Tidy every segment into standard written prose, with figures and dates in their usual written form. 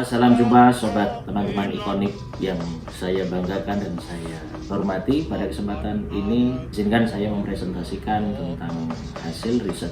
Salam jumpa sobat teman-teman ikonik yang saya banggakan dan saya hormati. Pada kesempatan ini izinkan saya mempresentasikan tentang hasil riset,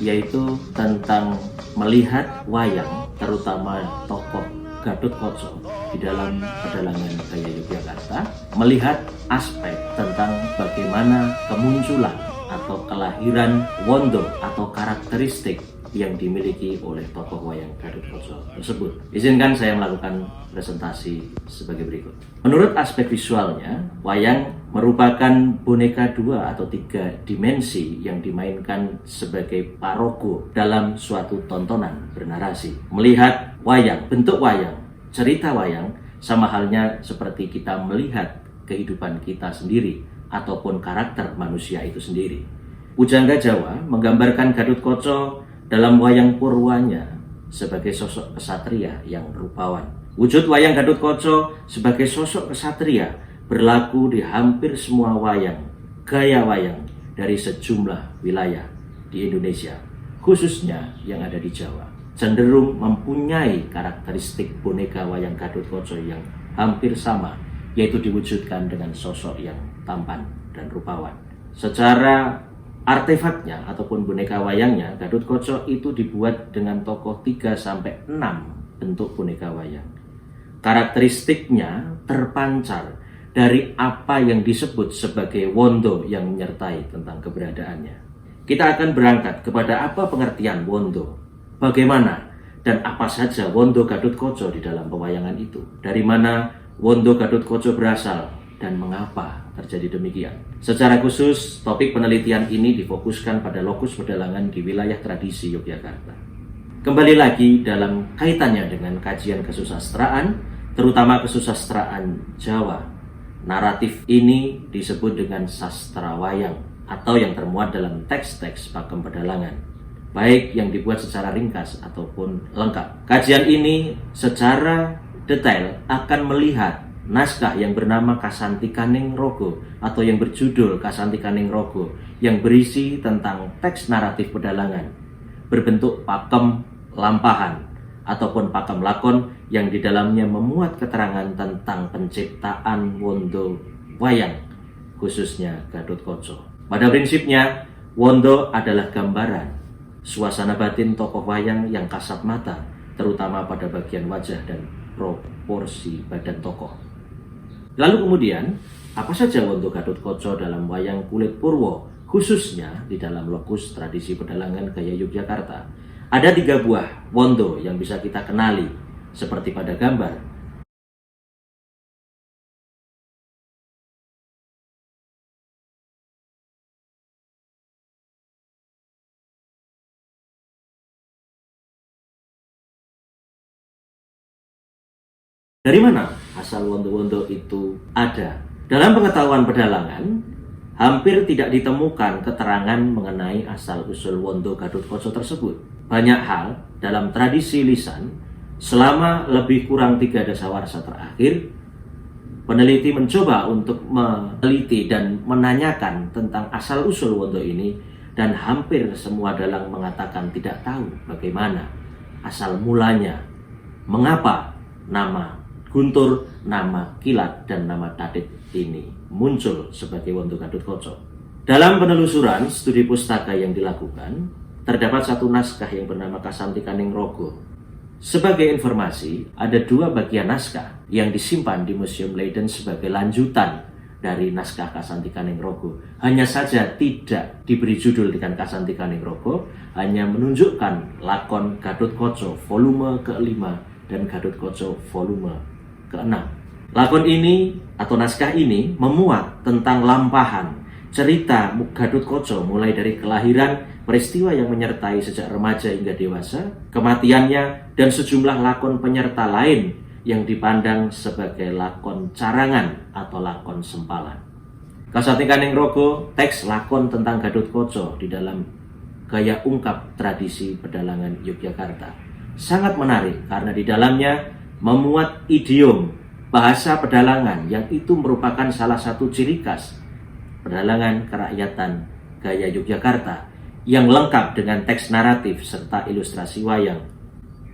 yaitu tentang melihat wayang, terutama tokoh Gathotkaca di dalam pedalangan gaya Yogyakarta, melihat aspek tentang bagaimana kemunculan atau kelahiran wondo atau karakteristik yang dimiliki oleh tokoh wayang Gathotkaca tersebut. Izinkan saya melakukan presentasi sebagai berikut. Menurut aspek visualnya, wayang merupakan boneka 2 atau 3 dimensi yang dimainkan sebagai parogo dalam suatu tontonan bernarasi. Melihat wayang, bentuk wayang, cerita wayang sama halnya seperti kita melihat kehidupan kita sendiri ataupun karakter manusia itu sendiri. Pujangga Jawa menggambarkan Gathotkaca dalam wayang purwanya sebagai sosok kesatria yang rupawan. Wujud wayang Gathotkaca sebagai sosok kesatria berlaku di hampir semua wayang, gaya wayang dari sejumlah wilayah di Indonesia, khususnya yang ada di Jawa, cenderung mempunyai karakteristik boneka wayang Gathotkaca yang hampir sama, yaitu diwujudkan dengan sosok yang tampan dan rupawan. Secara artefaknya ataupun boneka wayangnya, Gathotkaca itu dibuat dengan tokoh 3-6 bentuk boneka wayang. Karakteristiknya terpancar dari apa yang disebut sebagai wondo yang menyertai tentang keberadaannya. Kita akan berangkat kepada apa pengertian wondo, bagaimana dan apa saja wondo Gathotkaca di dalam pewayangan itu, dari mana wondo Gathotkaca berasal, dan mengapa terjadi demikian. Secara khusus, topik penelitian ini difokuskan pada lokus pedalangan di wilayah tradisi Yogyakarta. Kembali lagi dalam kaitannya dengan kajian kesusastraan, terutama kesusastraan Jawa. Naratif ini disebut dengan sastra wayang atau yang termuat dalam teks-teks pakem pedalangan, baik yang dibuat secara ringkas ataupun lengkap. Kajian ini secara detail akan melihat naskah yang bernama Kasanti Kaning Rogo atau yang berjudul Kasanti Kaning Rogo yang berisi tentang teks naratif pedalangan berbentuk pakem lampahan ataupun pakem lakon yang di dalamnya memuat keterangan tentang penciptaan wondo wayang, khususnya Gathotkaca. Pada prinsipnya, wondo adalah gambaran suasana batin tokoh wayang yang kasat mata, terutama pada bagian wajah dan proporsi badan tokoh. Lalu kemudian, apa saja wondo Gathotkaca dalam wayang kulit purwo, khususnya di dalam lokus tradisi pedalangan gaya Yogyakarta? Ada 3 buah wondo yang bisa kita kenali, seperti pada gambar. Dari mana asal wondo-wondo itu ada? Dalam pengetahuan pedalangan, hampir tidak ditemukan keterangan mengenai asal-usul wondo Gathotkaca tersebut. Banyak hal dalam tradisi lisan, selama lebih kurang 3 dasawarsa terakhir, peneliti mencoba untuk meneliti dan menanyakan tentang asal-usul wondo ini, dan hampir semua dalang mengatakan tidak tahu bagaimana asal mulanya, mengapa nama Guntur, nama Kilat, dan nama Tadit ini muncul sebagai wondo Gathotkaca. Dalam penelusuran studi pustaka yang dilakukan, terdapat satu naskah yang bernama Kasanti Kaning Rogo. Sebagai informasi, ada 2 bagian naskah yang disimpan di Museum Leiden sebagai lanjutan dari naskah Kasanti Kaning Rogo. Hanya saja tidak diberi judul dengan Kasanti Kaning Rogo, hanya menunjukkan lakon Gathotkaca volume ke-5 dan Gathotkaca volume ke-6. Lakon ini atau naskah ini memuat tentang lampahan cerita Gathotkaca mulai dari kelahiran, peristiwa yang menyertai sejak remaja hingga dewasa, kematiannya, dan sejumlah lakon penyerta lain yang dipandang sebagai lakon carangan atau lakon sempalan. Kasanti Kaning Rogo, teks lakon tentang Gathotkaca di dalam gaya ungkap tradisi pedalangan Yogyakarta, sangat menarik karena di dalamnya memuat idiom bahasa pedalangan yang itu merupakan salah satu ciri khas pedalangan kerakyatan gaya Yogyakarta yang lengkap dengan teks naratif serta ilustrasi wayang.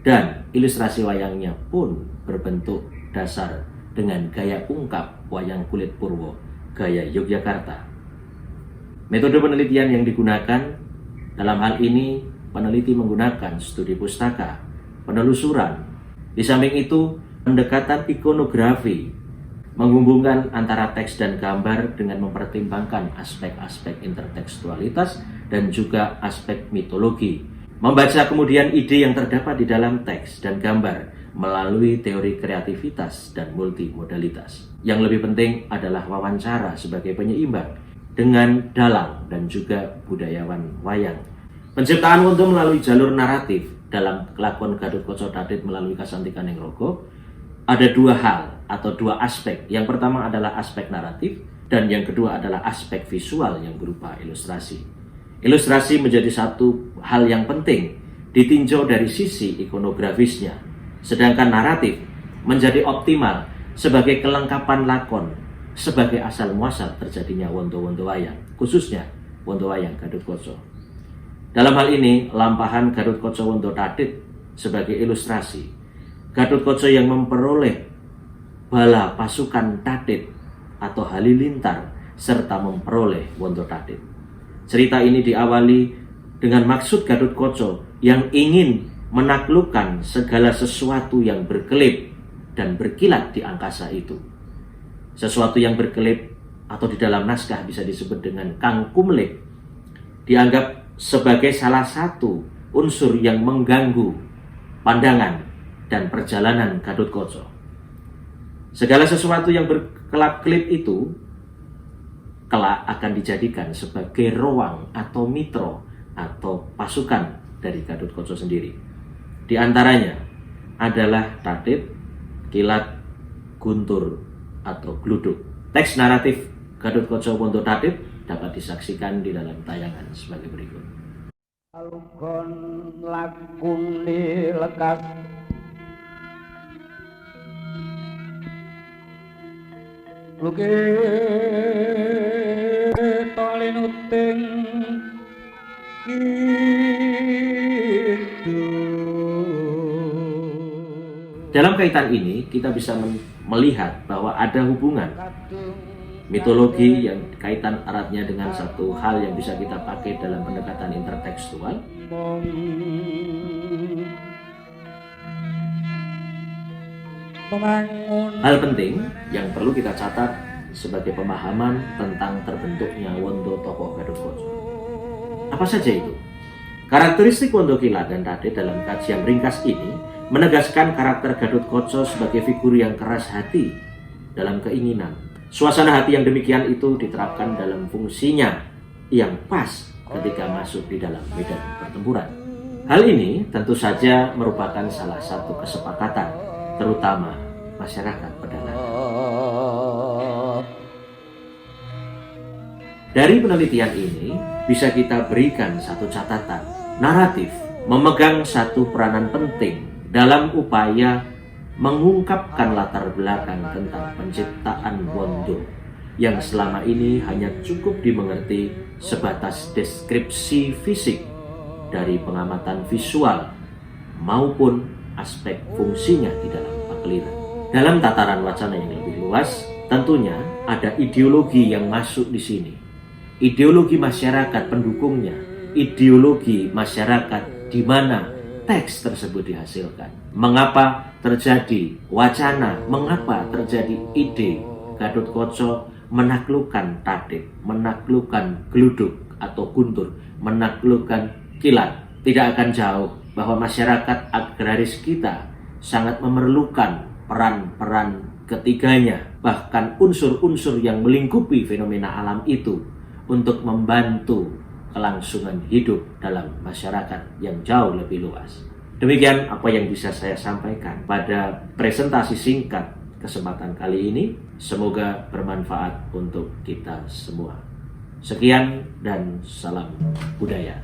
Dan ilustrasi wayangnya pun berbentuk dasar dengan gaya ungkap wayang kulit Purwo, gaya Yogyakarta. Metode penelitian yang digunakan dalam hal ini, peneliti menggunakan studi pustaka, penelusuran. Di samping itu, pendekatan ikonografi, menghubungkan antara teks dan gambar dengan mempertimbangkan aspek-aspek intertekstualitas dan juga aspek mitologi. Membaca kemudian ide yang terdapat di dalam teks dan gambar melalui teori kreativitas dan multimodalitas. Yang lebih penting adalah wawancara sebagai penyeimbang dengan dalang dan juga budayawan wayang. Penciptaan Wondo melalui jalur naratif dalam kelakon Gatotkaca Tadhit melalui Kasantika Ningrogo ada dua hal atau dua aspek. Yang pertama adalah aspek naratif dan yang kedua adalah aspek visual yang berupa ilustrasi. Ilustrasi menjadi satu hal yang penting ditinjau dari sisi ikonografisnya, sedangkan naratif menjadi optimal sebagai kelengkapan lakon, sebagai asal muasal terjadinya wondo-wondo wayang, khususnya wondo wayang Gatotkaca. Dalam hal ini, lampahan Gatotkaca Wondo Tadhit sebagai ilustrasi. Gatotkaca yang memperoleh bala pasukan Tadhit atau halilintar serta memperoleh Wondo Tadhit. Cerita ini diawali dengan maksud Gatotkaca yang ingin menaklukkan segala sesuatu yang berkelip dan berkilat di angkasa itu. Sesuatu yang berkelip atau di dalam naskah bisa disebut dengan Kang Kumlip dianggap sebagai salah satu unsur yang mengganggu pandangan dan perjalanan Gatotkaca. Segala sesuatu yang berkelap-kelip itu kelak akan dijadikan sebagai roang atau mitro atau pasukan dari Gatotkaca sendiri. Di antaranya adalah Tadhit, Kilat, Guntur, atau Gluduk. Teks naratif Gatotkaca Wondo Tadhit dapat disaksikan di dalam tayangan sebagai berikut. Algon lakune lekas luke tolinuting Dalam kaitan ini kita bisa melihat bahwa ada hubungan mitologi yang kaitan eratnya dengan satu hal yang bisa kita pakai dalam pendekatan intertekstual. Hal penting yang perlu kita catat sebagai pemahaman tentang terbentuknya wondo tokoh Gatotkaca. Apa saja itu? Karakteristik Wondo Kilat dan Tadhit dalam kajian ringkas ini menegaskan karakter Gatotkaca sebagai figur yang keras hati dalam keinginan. Suasana hati yang demikian itu diterapkan dalam fungsinya yang pas ketika masuk di dalam medan pertempuran. Hal ini tentu saja merupakan salah satu kesepakatan, terutama masyarakat pedalaman. Dari penelitian ini bisa kita berikan satu catatan. Naratif memegang satu peranan penting dalam upaya mengungkapkan latar belakang tentang penciptaan wondo yang selama ini hanya cukup dimengerti sebatas deskripsi fisik dari pengamatan visual maupun aspek fungsinya di dalam pakliran. Dalam tataran wacana yang lebih luas, tentunya ada ideologi yang masuk di sini. Ideologi masyarakat pendukungnya, ideologi masyarakat di mana teks tersebut dihasilkan. Mengapa terjadi wacana, mengapa terjadi ide Gatotkaca menaklukkan Tadhit, menaklukkan Gluduk atau Guntur, menaklukkan Kilat. Tidak akan jauh bahwa masyarakat agraris kita sangat memerlukan peran-peran ketiganya, bahkan unsur-unsur yang melingkupi fenomena alam itu untuk membantu kelangsungan hidup dalam masyarakat yang jauh lebih luas. Demikian apa yang bisa saya sampaikan pada presentasi singkat kesempatan kali ini. Semoga bermanfaat untuk kita semua. Sekian dan salam budaya.